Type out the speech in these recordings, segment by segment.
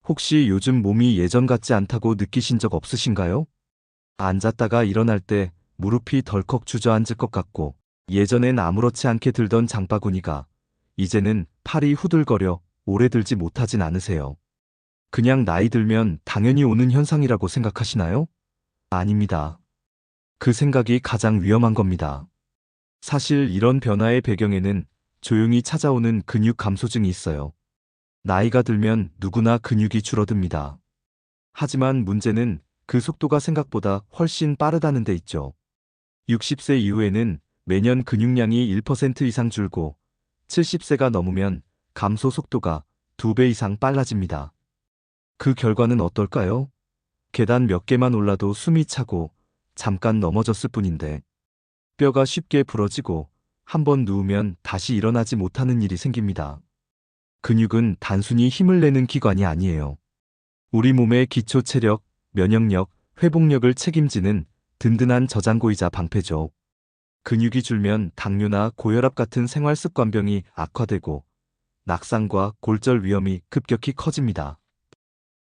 혹시 요즘 몸이 예전 같지 않다고 느끼신 적 없으신가요? 앉았다가 일어날 때 무릎이 덜컥 주저앉을 것 같고, 예전엔 아무렇지 않게 들던 장바구니가 이제는 팔이 후들거려 오래 들지 못하진 않으세요. 그냥 나이 들면 당연히 오는 현상이라고 생각하시나요? 아닙니다. 그 생각이 가장 위험한 겁니다. 사실 이런 변화의 배경에는 조용히 찾아오는 근육 감소증이 있어요. 나이가 들면 누구나 근육이 줄어듭니다. 하지만 문제는 그 속도가 생각보다 훨씬 빠르다는 데 있죠. 60세 이후에는 매년 근육량이 1% 이상 줄고 70세가 넘으면 감소 속도가 2배 이상 빨라집니다. 그 결과는 어떨까요? 계단 몇 개만 올라도 숨이 차고 잠깐 넘어졌을 뿐인데 뼈가 쉽게 부러지고 한번 누우면 다시 일어나지 못하는 일이 생깁니다. 근육은 단순히 힘을 내는 기관이 아니에요. 우리 몸의 기초 체력, 면역력, 회복력을 책임지는 든든한 저장고이자 방패죠. 근육이 줄면 당뇨나 고혈압 같은 생활 습관병이 악화되고 낙상과 골절 위험이 급격히 커집니다.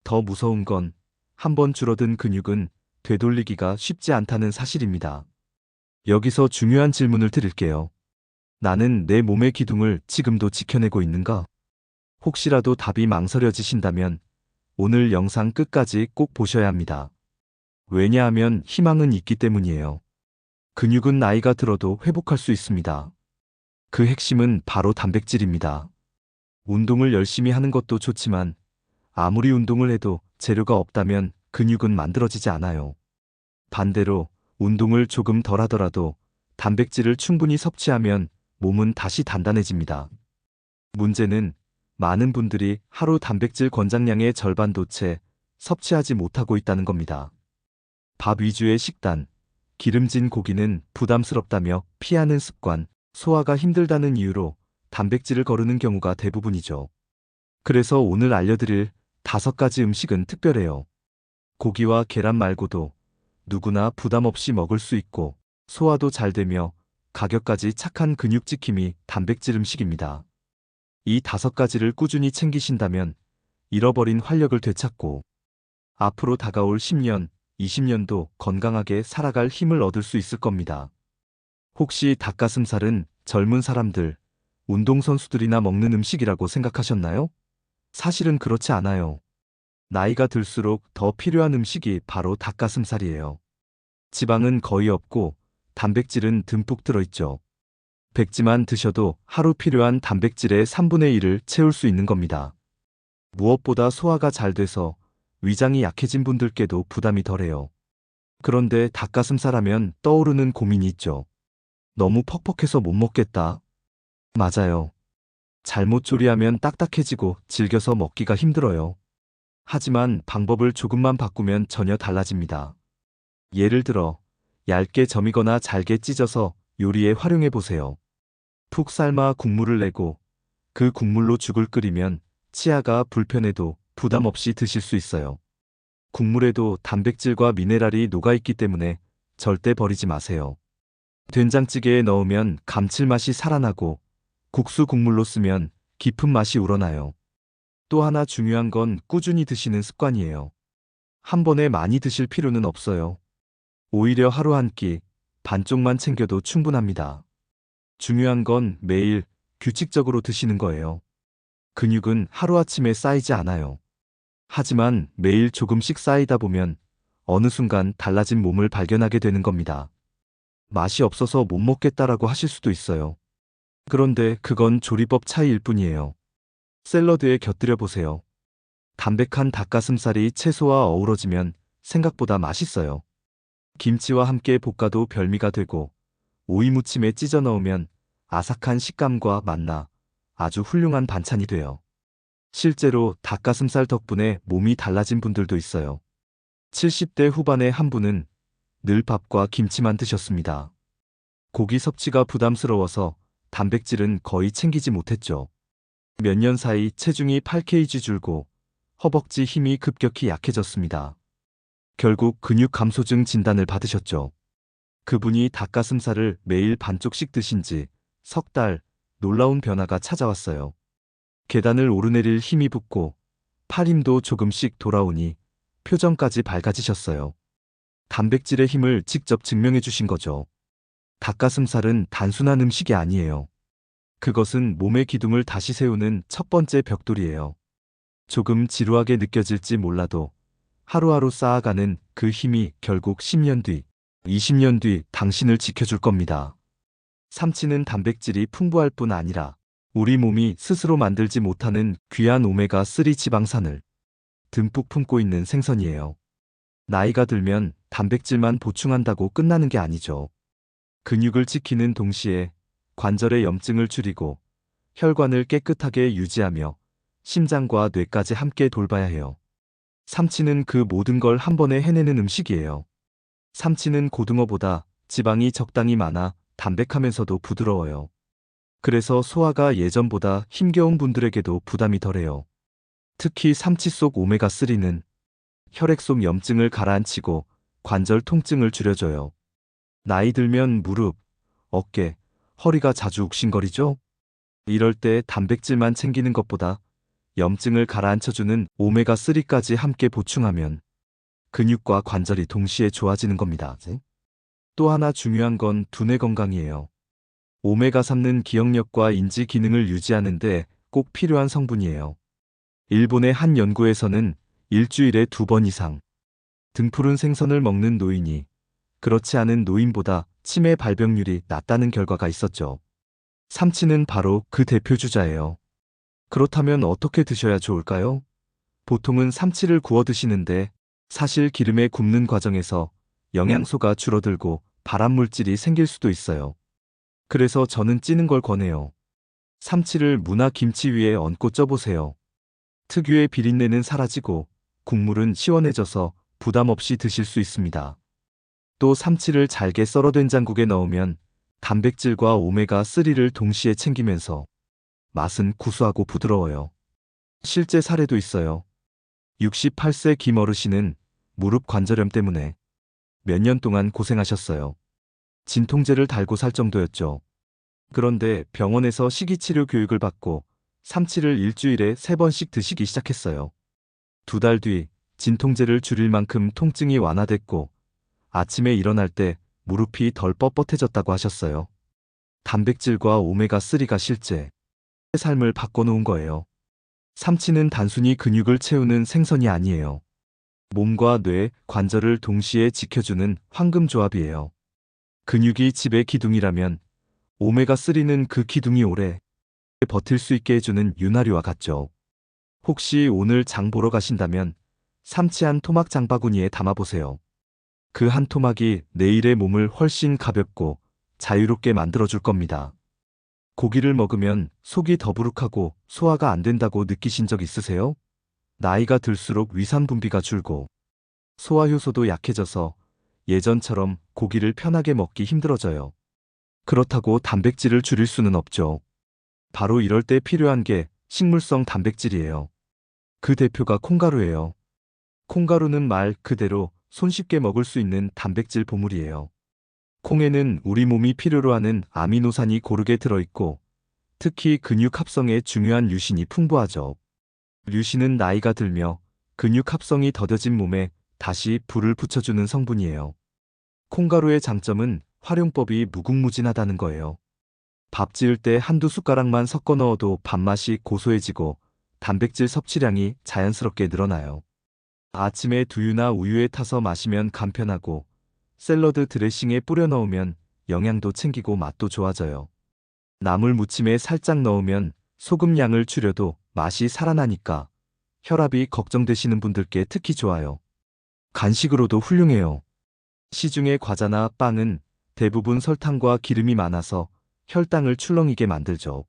더 무서운 건 한번 줄어든 근육은 되돌리기가 쉽지 않다는 사실입니다. 여기서 중요한 질문을 드릴게요. 나는 내 몸의 기둥을 지금도 지켜내고 있는가? 혹시라도 답이 망설여지신다면 오늘 영상 끝까지 꼭 보셔야 합니다. 왜냐하면 희망은 있기 때문이에요. 근육은 나이가 들어도 회복할 수 있습니다. 그 핵심은 바로 단백질입니다. 운동을 열심히 하는 것도 좋지만 아무리 운동을 해도 재료가 없다면 근육은 만들어지지 않아요. 반대로 운동을 조금 덜 하더라도 단백질을 충분히 섭취하면 몸은 다시 단단해집니다. 문제는 많은 분들이 하루 단백질 권장량의 절반도 채 섭취하지 못하고 있다는 겁니다. 밥 위주의 식단, 기름진 고기는 부담스럽다며 피하는 습관, 소화가 힘들다는 이유로 단백질을 거르는 경우가 대부분이죠. 그래서 오늘 알려드릴 5가지 음식은 특별해요. 고기와 계란 말고도 누구나 부담 없이 먹을 수 있고 소화도 잘 되며 가격까지 착한 근육 지킴이 단백질 음식입니다. 이 5가지를 꾸준히 챙기신다면 잃어버린 활력을 되찾고 앞으로 다가올 10년, 20년도 건강하게 살아갈 힘을 얻을 수 있을 겁니다. 혹시 닭가슴살은 젊은 사람들, 운동선수들이나 먹는 음식이라고 생각하셨나요? 사실은 그렇지 않아요. 나이가 들수록 더 필요한 음식이 바로 닭가슴살이에요. 지방은 거의 없고 단백질은 듬뿍 들어있죠. 백지만 드셔도 하루 필요한 단백질의 3분의 1을 채울 수 있는 겁니다. 무엇보다 소화가 잘 돼서 위장이 약해진 분들께도 부담이 덜해요. 그런데 닭가슴살 하면 떠오르는 고민이 있죠. 너무 퍽퍽해서 못 먹겠다. 맞아요. 잘못 조리하면 딱딱해지고 질겨서 먹기가 힘들어요. 하지만 방법을 조금만 바꾸면 전혀 달라집니다. 예를 들어 얇게 점이거나 잘게 찢어서 요리에 활용해 보세요. 푹 삶아 국물을 내고 그 국물로 죽을 끓이면 치아가 불편해도 부담 없이 드실 수 있어요. 국물에도 단백질과 미네랄이 녹아있기 때문에 절대 버리지 마세요. 된장찌개에 넣으면 감칠맛이 살아나고 국수 국물로 쓰면 깊은 맛이 우러나요. 또 하나 중요한 건 꾸준히 드시는 습관이에요. 한 번에 많이 드실 필요는 없어요. 오히려 하루 한 끼, 반쪽만 챙겨도 충분합니다. 중요한 건 매일 규칙적으로 드시는 거예요. 근육은 하루아침에 쌓이지 않아요. 하지만 매일 조금씩 쌓이다 보면 어느 순간 달라진 몸을 발견하게 되는 겁니다. 맛이 없어서 못 먹겠다라고 하실 수도 있어요. 그런데 그건 조리법 차이일 뿐이에요. 샐러드에 곁들여 보세요. 담백한 닭가슴살이 채소와 어우러지면 생각보다 맛있어요. 김치와 함께 볶아도 별미가 되고 오이 무침에 찢어 넣으면 아삭한 식감과 맛나 아주 훌륭한 반찬이 돼요. 실제로 닭가슴살 덕분에 몸이 달라진 분들도 있어요. 70대 후반의 한 분은 늘 밥과 김치만 드셨습니다. 고기 섭취가 부담스러워서 단백질은 거의 챙기지 못했죠. 몇 년 사이 체중이 8kg 줄고 허벅지 힘이 급격히 약해졌습니다. 결국 근육 감소증 진단을 받으셨죠. 그분이 닭가슴살을 매일 반쪽씩 드신 지 석 달, 놀라운 변화가 찾아왔어요. 계단을 오르내릴 힘이 붙고 팔 힘도 조금씩 돌아오니 표정까지 밝아지셨어요. 단백질의 힘을 직접 증명해 주신 거죠. 닭가슴살은 단순한 음식이 아니에요. 그것은 몸의 기둥을 다시 세우는 첫 번째 벽돌이에요. 조금 지루하게 느껴질지 몰라도 하루하루 쌓아가는 그 힘이 결국 10년 뒤, 20년 뒤 당신을 지켜줄 겁니다. 삼치는 단백질이 풍부할 뿐 아니라 우리 몸이 스스로 만들지 못하는 귀한 오메가3 지방산을 듬뿍 품고 있는 생선이에요. 나이가 들면 단백질만 보충한다고 끝나는 게 아니죠. 근육을 지키는 동시에 관절의 염증을 줄이고 혈관을 깨끗하게 유지하며 심장과 뇌까지 함께 돌봐야 해요. 삼치는 그 모든 걸 한 번에 해내는 음식이에요. 삼치는 고등어보다 지방이 적당히 많아 담백하면서도 부드러워요. 그래서 소화가 예전보다 힘겨운 분들에게도 부담이 덜해요. 특히 삼치 속 오메가3는 혈액 속 염증을 가라앉히고 관절 통증을 줄여줘요. 나이 들면 무릎, 어깨, 허리가 자주 욱신거리죠? 이럴 때 단백질만 챙기는 것보다 염증을 가라앉혀주는 오메가3까지 함께 보충하면 근육과 관절이 동시에 좋아지는 겁니다. 또 하나 중요한 건 두뇌 건강이에요. 오메가3는 기억력과 인지 기능을 유지하는데 꼭 필요한 성분이에요. 일본의 한 연구에서는 일주일에 2번 이상 등푸른 생선을 먹는 노인이 그렇지 않은 노인보다 치매 발병률이 낮다는 결과가 있었죠. 삼치는 바로 그 대표 주자예요. 그렇다면 어떻게 드셔야 좋을까요? 보통은 삼치를 구워 드시는데 사실 기름에 굽는 과정에서 영양소가 줄어들고 발암물질이 생길 수도 있어요. 그래서 저는 찌는 걸 권해요. 삼치를 무나 김치 위에 얹고 쪄보세요. 특유의 비린내는 사라지고 국물은 시원해져서 부담 없이 드실 수 있습니다. 또 삼치를 잘게 썰어 된장국에 넣으면 단백질과 오메가3를 동시에 챙기면서 맛은 구수하고 부드러워요. 실제 사례도 있어요. 68세 김 어르신은 무릎 관절염 때문에 몇 년 동안 고생하셨어요. 진통제를 달고 살 정도였죠. 그런데 병원에서 식이치료 교육을 받고 삼치를 일주일에 3번씩 드시기 시작했어요. 2달 뒤 진통제를 줄일 만큼 통증이 완화됐고 아침에 일어날 때 무릎이 덜 뻣뻣해졌다고 하셨어요. 단백질과 오메가3가 실제 삶을 바꿔놓은 거예요. 삼치는 단순히 근육을 채우는 생선이 아니에요. 몸과 뇌, 관절을 동시에 지켜주는 황금 조합이에요. 근육이 집의 기둥이라면 오메가3는 그 기둥이 오래 버틸 수 있게 해주는 윤활유와 같죠. 혹시 오늘 장 보러 가신다면 삼치 한 토막 장바구니에 담아보세요. 그 한 토막이 내일의 몸을 훨씬 가볍고 자유롭게 만들어줄 겁니다. 고기를 먹으면 속이 더부룩하고 소화가 안 된다고 느끼신 적 있으세요? 나이가 들수록 위산 분비가 줄고 소화 효소도 약해져서 예전처럼 고기를 편하게 먹기 힘들어져요. 그렇다고 단백질을 줄일 수는 없죠. 바로 이럴 때 필요한 게 식물성 단백질이에요. 그 대표가 콩가루예요. 콩가루는 말 그대로 손쉽게 먹을 수 있는 단백질 보물이에요. 콩에는 우리 몸이 필요로 하는 아미노산이 고르게 들어있고 특히 근육 합성에 중요한 류신이 풍부하죠. 류신은 나이가 들며 근육 합성이 더뎌진 몸에 다시 불을 붙여주는 성분이에요. 콩가루의 장점은 활용법이 무궁무진하다는 거예요. 밥 지을 때 한두 숟가락만 섞어 넣어도 밥맛이 고소해지고 단백질 섭취량이 자연스럽게 늘어나요. 아침에 두유나 우유에 타서 마시면 간편하고 샐러드 드레싱에 뿌려 넣으면 영양도 챙기고 맛도 좋아져요. 나물 무침에 살짝 넣으면 소금 양을 줄여도 맛이 살아나니까 혈압이 걱정되시는 분들께 특히 좋아요. 간식으로도 훌륭해요. 시중의 과자나 빵은 대부분 설탕과 기름이 많아서 혈당을 출렁이게 만들죠.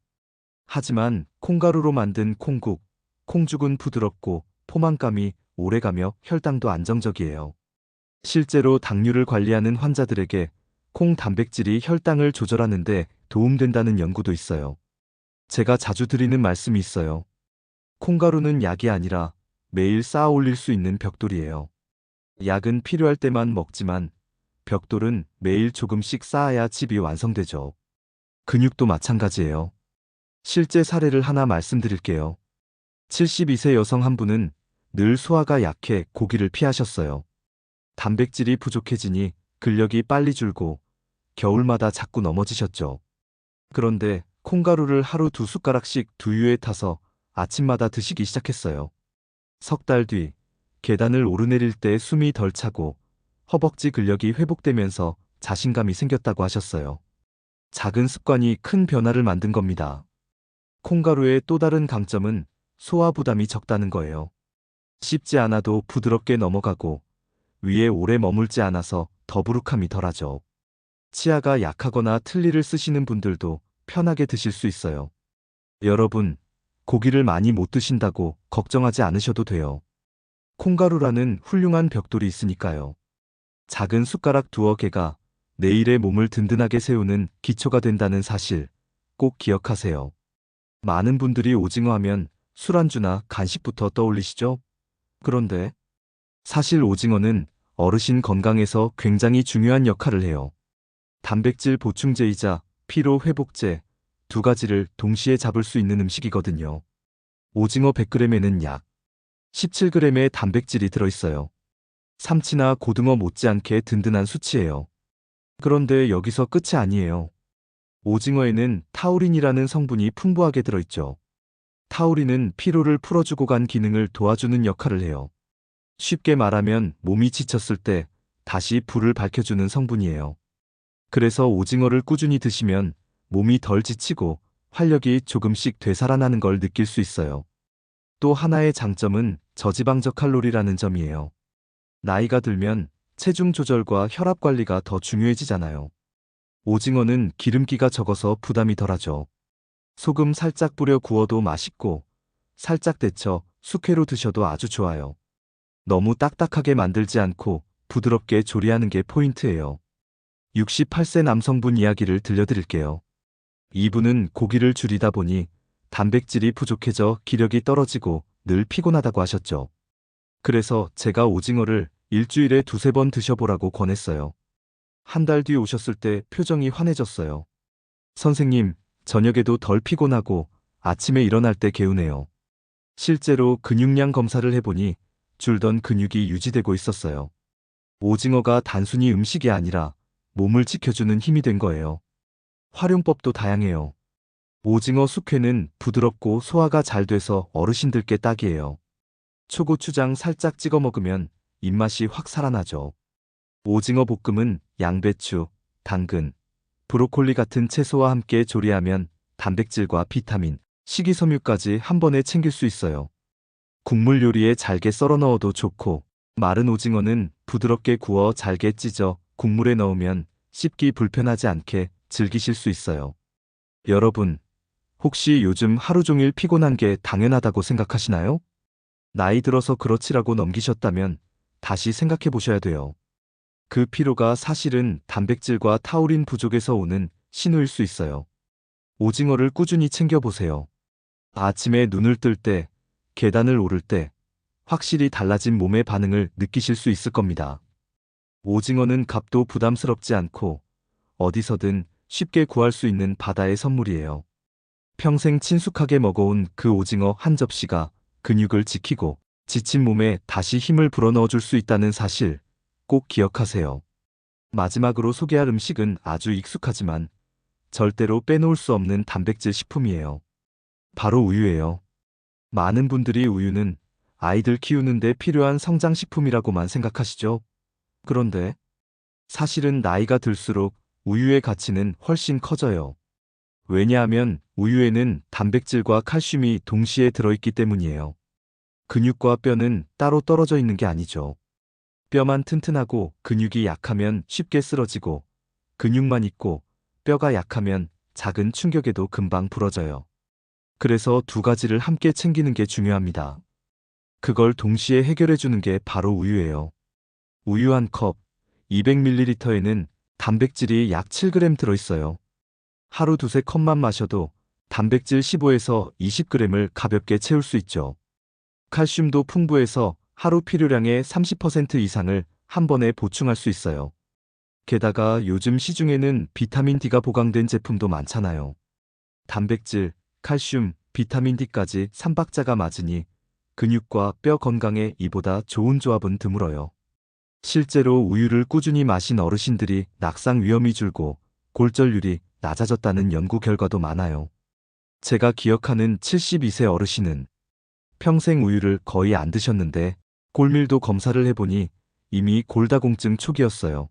하지만 콩가루로 만든 콩국, 콩죽은 부드럽고 포만감이 오래가며 혈당도 안정적이에요. 실제로 당뇨를 관리하는 환자들에게 콩 단백질이 혈당을 조절하는데 도움된다는 연구도 있어요. 제가 자주 드리는 말씀이 있어요. 콩가루는 약이 아니라 매일 쌓아 올릴 수 있는 벽돌이에요. 약은 필요할 때만 먹지만 벽돌은 매일 조금씩 쌓아야 집이 완성되죠. 근육도 마찬가지예요. 실제 사례를 하나 말씀드릴게요. 72세 여성 한 분은 늘 소화가 약해 고기를 피하셨어요. 단백질이 부족해지니 근력이 빨리 줄고 겨울마다 자꾸 넘어지셨죠. 그런데 콩가루를 하루 2숟가락씩 두유에 타서 아침마다 드시기 시작했어요. 석 달 뒤 계단을 오르내릴 때 숨이 덜 차고 허벅지 근력이 회복되면서 자신감이 생겼다고 하셨어요. 작은 습관이 큰 변화를 만든 겁니다. 콩가루의 또 다른 강점은 소화 부담이 적다는 거예요. 씹지 않아도 부드럽게 넘어가고 위에 오래 머물지 않아서 더부룩함이 덜하죠. 치아가 약하거나 틀니를 쓰시는 분들도 편하게 드실 수 있어요. 여러분, 고기를 많이 못 드신다고 걱정하지 않으셔도 돼요. 콩가루라는 훌륭한 벽돌이 있으니까요. 작은 숟가락 두어 개가 내일의 몸을 든든하게 세우는 기초가 된다는 사실 꼭 기억하세요. 많은 분들이 오징어 하면 술안주나 간식부터 떠올리시죠? 그런데 사실 오징어는 어르신 건강에서 굉장히 중요한 역할을 해요. 단백질 보충제이자 피로 회복제 두 가지를 동시에 잡을 수 있는 음식이거든요. 오징어 100g에는 약 17g의 단백질이 들어있어요. 삼치나 고등어 못지않게 든든한 수치예요. 그런데 여기서 끝이 아니에요. 오징어에는 타우린이라는 성분이 풍부하게 들어있죠. 타우린은 피로를 풀어주고 간 기능을 도와주는 역할을 해요. 쉽게 말하면 몸이 지쳤을 때 다시 불을 밝혀주는 성분이에요. 그래서 오징어를 꾸준히 드시면 몸이 덜 지치고 활력이 조금씩 되살아나는 걸 느낄 수 있어요. 또 하나의 장점은 저지방적 칼로리라는 점이에요. 나이가 들면 체중 조절과 혈압 관리가 더 중요해지잖아요. 오징어는 기름기가 적어서 부담이 덜하죠. 소금 살짝 뿌려 구워도 맛있고 살짝 데쳐 숙회로 드셔도 아주 좋아요. 너무 딱딱하게 만들지 않고 부드럽게 조리하는 게 포인트예요. 68세 남성분 이야기를 들려드릴게요. 이분은 고기를 줄이다 보니 단백질이 부족해져 기력이 떨어지고 늘 피곤하다고 하셨죠. 그래서 제가 오징어를 일주일에 2~3번 드셔보라고 권했어요. 한 달 뒤 오셨을 때 표정이 환해졌어요. 선생님, 저녁에도 덜 피곤하고 아침에 일어날 때 개운해요. 실제로 근육량 검사를 해보니 줄던 근육이 유지되고 있었어요. 오징어가 단순히 음식이 아니라 몸을 지켜주는 힘이 된 거예요. 활용법도 다양해요. 오징어 숙회는 부드럽고 소화가 잘 돼서 어르신들께 딱이에요. 초고추장 살짝 찍어 먹으면 입맛이 확 살아나죠. 오징어 볶음은 양배추, 당근, 브로콜리 같은 채소와 함께 조리하면 단백질과 비타민, 식이섬유까지 한 번에 챙길 수 있어요. 국물 요리에 잘게 썰어 넣어도 좋고, 마른 오징어는 부드럽게 구워 잘게 찢어 국물에 넣으면 씹기 불편하지 않게 즐기실 수 있어요. 여러분, 혹시 요즘 하루 종일 피곤한 게 당연하다고 생각하시나요? 나이 들어서 그렇지라고 넘기셨다면 다시 생각해 보셔야 돼요. 그 피로가 사실은 단백질과 타우린 부족에서 오는 신호일 수 있어요. 오징어를 꾸준히 챙겨보세요. 아침에 눈을 뜰 때, 계단을 오를 때, 확실히 달라진 몸의 반응을 느끼실 수 있을 겁니다. 오징어는 값도 부담스럽지 않고 어디서든 쉽게 구할 수 있는 바다의 선물이에요. 평생 친숙하게 먹어온 그 오징어 한 접시가 근육을 지키고 지친 몸에 다시 힘을 불어넣어 줄 수 있다는 사실 꼭 기억하세요. 마지막으로 소개할 음식은 아주 익숙하지만 절대로 빼놓을 수 없는 단백질 식품이에요. 바로 우유예요. 많은 분들이 우유는 아이들 키우는데 필요한 성장식품이라고만 생각하시죠? 그런데 사실은 나이가 들수록 우유의 가치는 훨씬 커져요. 왜냐하면 우유에는 단백질과 칼슘이 동시에 들어있기 때문이에요. 근육과 뼈는 따로 떨어져 있는 게 아니죠. 뼈만 튼튼하고 근육이 약하면 쉽게 쓰러지고 근육만 있고 뼈가 약하면 작은 충격에도 금방 부러져요. 그래서 두 가지를 함께 챙기는 게 중요합니다. 그걸 동시에 해결해 주는 게 바로 우유예요. 우유 한 컵, 200ml에는 단백질이 약 7g 들어있어요. 하루 두세 컵만 마셔도 단백질 15에서 20g을 가볍게 채울 수 있죠. 칼슘도 풍부해서 하루 필요량의 30% 이상을 한 번에 보충할 수 있어요. 게다가 요즘 시중에는 비타민 D가 보강된 제품도 많잖아요. 단백질, 칼슘, 비타민 D까지 3박자가 맞으니 근육과 뼈 건강에 이보다 좋은 조합은 드물어요. 실제로 우유를 꾸준히 마신 어르신들이 낙상 위험이 줄고 골절률이 낮아졌다는 연구 결과도 많아요. 제가 기억하는 72세 어르신은 평생 우유를 거의 안 드셨는데 골밀도 검사를 해보니 이미 골다공증 초기였어요.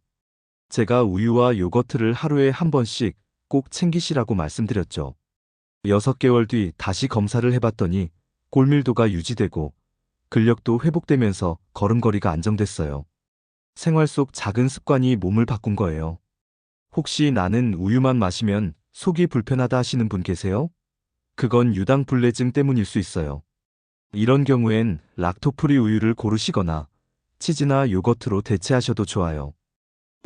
제가 우유와 요거트를 하루에 한 번씩 꼭 챙기시라고 말씀드렸죠. 6개월 뒤 다시 검사를 해봤더니 골밀도가 유지되고 근력도 회복되면서 걸음걸이가 안정됐어요. 생활 속 작은 습관이 몸을 바꾼 거예요. 혹시 나는 우유만 마시면 속이 불편하다 하시는 분 계세요? 그건 유당불내증 때문일 수 있어요. 이런 경우엔 락토프리 우유를 고르시거나 치즈나 요거트로 대체하셔도 좋아요.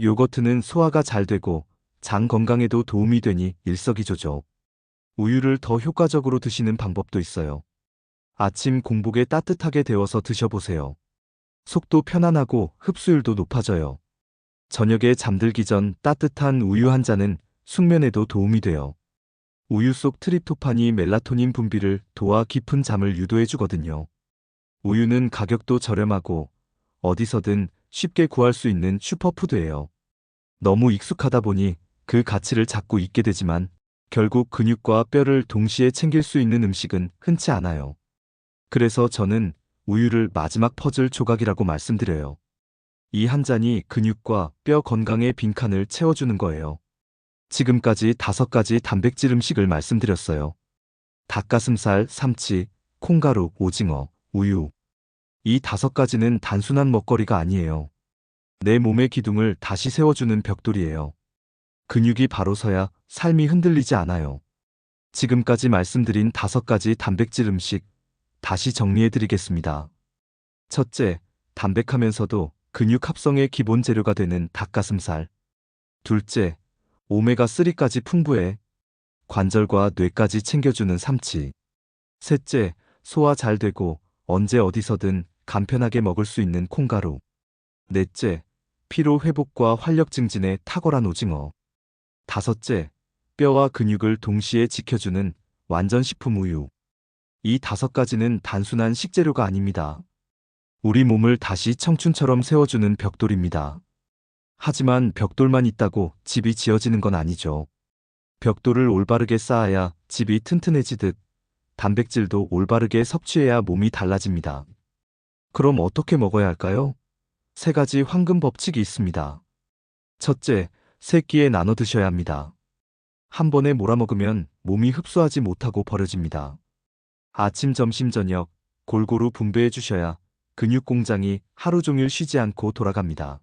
요거트는 소화가 잘 되고 장 건강에도 도움이 되니 일석이조죠. 우유를 더 효과적으로 드시는 방법도 있어요. 아침 공복에 따뜻하게 데워서 드셔보세요. 속도 편안하고 흡수율도 높아져요. 저녁에 잠들기 전 따뜻한 우유 한 잔은 숙면에도 도움이 돼요. 우유 속 트립토판이 멜라토닌 분비를 도와 깊은 잠을 유도해 주거든요. 우유는 가격도 저렴하고 어디서든 쉽게 구할 수 있는 슈퍼푸드예요. 너무 익숙하다 보니 그 가치를 자꾸 잊게 되지만 결국 근육과 뼈를 동시에 챙길 수 있는 음식은 흔치 않아요. 그래서 저는 우유를 마지막 퍼즐 조각이라고 말씀드려요. 이 한 잔이 근육과 뼈 건강의 빈칸을 채워주는 거예요. 지금까지 5가지 단백질 음식을 말씀드렸어요. 닭가슴살, 삼치, 콩가루, 오징어, 우유. 이 5가지는 단순한 먹거리가 아니에요. 내 몸의 기둥을 다시 세워주는 벽돌이에요. 근육이 바로 서야 삶이 흔들리지 않아요. 지금까지 말씀드린 5가지 단백질 음식 다시 정리해드리겠습니다. 첫째, 담백하면서도 근육 합성의 기본 재료가 되는 닭가슴살. 둘째, 오메가3까지 풍부해 관절과 뇌까지 챙겨주는 삼치. 셋째, 소화 잘 되고 언제 어디서든 간편하게 먹을 수 있는 콩가루. 넷째, 피로 회복과 활력 증진에 탁월한 오징어. 다섯째, 뼈와 근육을 동시에 지켜주는 완전식품 우유. 이 5가지는 단순한 식재료가 아닙니다. 우리 몸을 다시 청춘처럼 세워주는 벽돌입니다. 하지만 벽돌만 있다고 집이 지어지는 건 아니죠. 벽돌을 올바르게 쌓아야 집이 튼튼해지듯 단백질도 올바르게 섭취해야 몸이 달라집니다. 그럼 어떻게 먹어야 할까요? 3가지 황금 법칙이 있습니다. 첫째, 3끼에 나눠 드셔야 합니다. 한 번에 몰아먹으면 몸이 흡수하지 못하고 버려집니다. 아침, 점심, 저녁 골고루 분배해 주셔야 근육 공장이 하루 종일 쉬지 않고 돌아갑니다.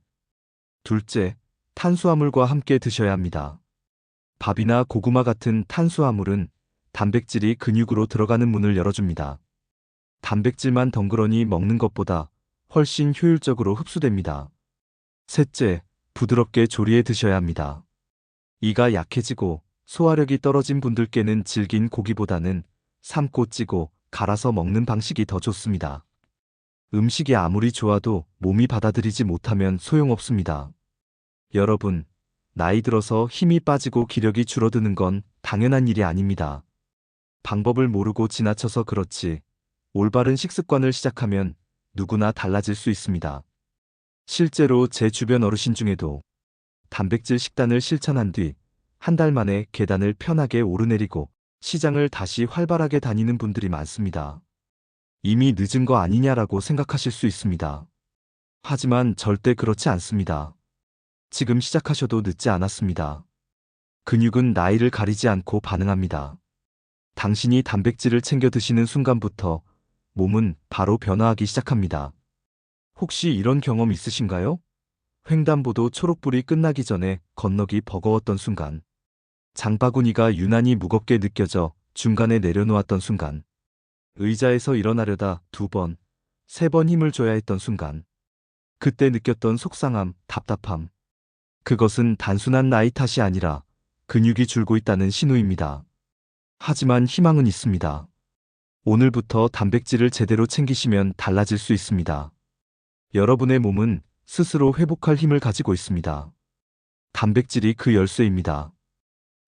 둘째, 탄수화물과 함께 드셔야 합니다. 밥이나 고구마 같은 탄수화물은 단백질이 근육으로 들어가는 문을 열어줍니다. 단백질만 덩그러니 먹는 것보다 훨씬 효율적으로 흡수됩니다. 셋째, 부드럽게 조리해 드셔야 합니다. 이가 약해지고 소화력이 떨어진 분들께는 질긴 고기보다는 삶고 찌고 갈아서 먹는 방식이 더 좋습니다. 음식이 아무리 좋아도 몸이 받아들이지 못하면 소용없습니다. 여러분, 나이 들어서 힘이 빠지고 기력이 줄어드는 건 당연한 일이 아닙니다. 방법을 모르고 지나쳐서 그렇지, 올바른 식습관을 시작하면 누구나 달라질 수 있습니다. 실제로 제 주변 어르신 중에도 단백질 식단을 실천한 뒤 한 달 만에 계단을 편하게 오르내리고 시장을 다시 활발하게 다니는 분들이 많습니다. 이미 늦은 거 아니냐라고 생각하실 수 있습니다. 하지만 절대 그렇지 않습니다. 지금 시작하셔도 늦지 않았습니다. 근육은 나이를 가리지 않고 반응합니다. 당신이 단백질을 챙겨 드시는 순간부터 몸은 바로 변화하기 시작합니다. 혹시 이런 경험 있으신가요? 횡단보도 초록불이 끝나기 전에 건너기 버거웠던 순간. 장바구니가 유난히 무겁게 느껴져 중간에 내려놓았던 순간. 의자에서 일어나려다 2번, 3번 힘을 줘야 했던 순간. 그때 느꼈던 속상함, 답답함. 그것은 단순한 나이 탓이 아니라 근육이 줄고 있다는 신호입니다. 하지만 희망은 있습니다. 오늘부터 단백질을 제대로 챙기시면 달라질 수 있습니다. 여러분의 몸은 스스로 회복할 힘을 가지고 있습니다. 단백질이 그 열쇠입니다.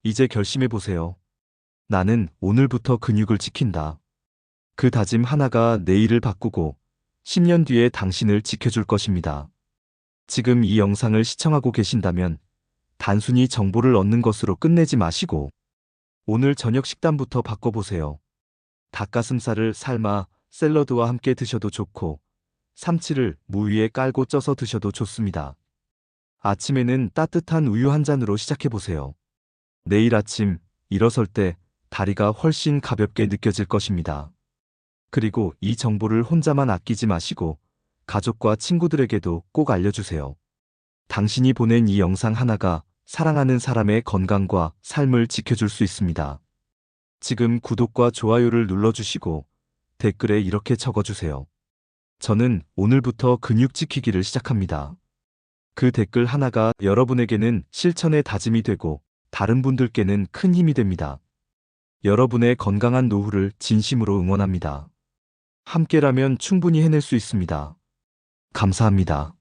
이제 결심해 보세요. 나는 오늘부터 근육을 지킨다. 그 다짐 하나가 내일을 바꾸고 10년 뒤에 당신을 지켜줄 것입니다. 지금 이 영상을 시청하고 계신다면 단순히 정보를 얻는 것으로 끝내지 마시고 오늘 저녁 식단부터 바꿔보세요. 닭가슴살을 삶아 샐러드와 함께 드셔도 좋고 삼치를 무 위에 깔고 쪄서 드셔도 좋습니다. 아침에는 따뜻한 우유 한 잔으로 시작해보세요. 내일 아침 일어설 때 다리가 훨씬 가볍게 느껴질 것입니다. 그리고 이 정보를 혼자만 아끼지 마시고 가족과 친구들에게도 꼭 알려주세요. 당신이 보낸 이 영상 하나가 사랑하는 사람의 건강과 삶을 지켜줄 수 있습니다. 지금 구독과 좋아요를 눌러주시고 댓글에 이렇게 적어주세요. 저는 오늘부터 근육 지키기를 시작합니다. 그 댓글 하나가 여러분에게는 실천의 다짐이 되고 다른 분들께는 큰 힘이 됩니다. 여러분의 건강한 노후를 진심으로 응원합니다. 함께라면 충분히 해낼 수 있습니다. 감사합니다.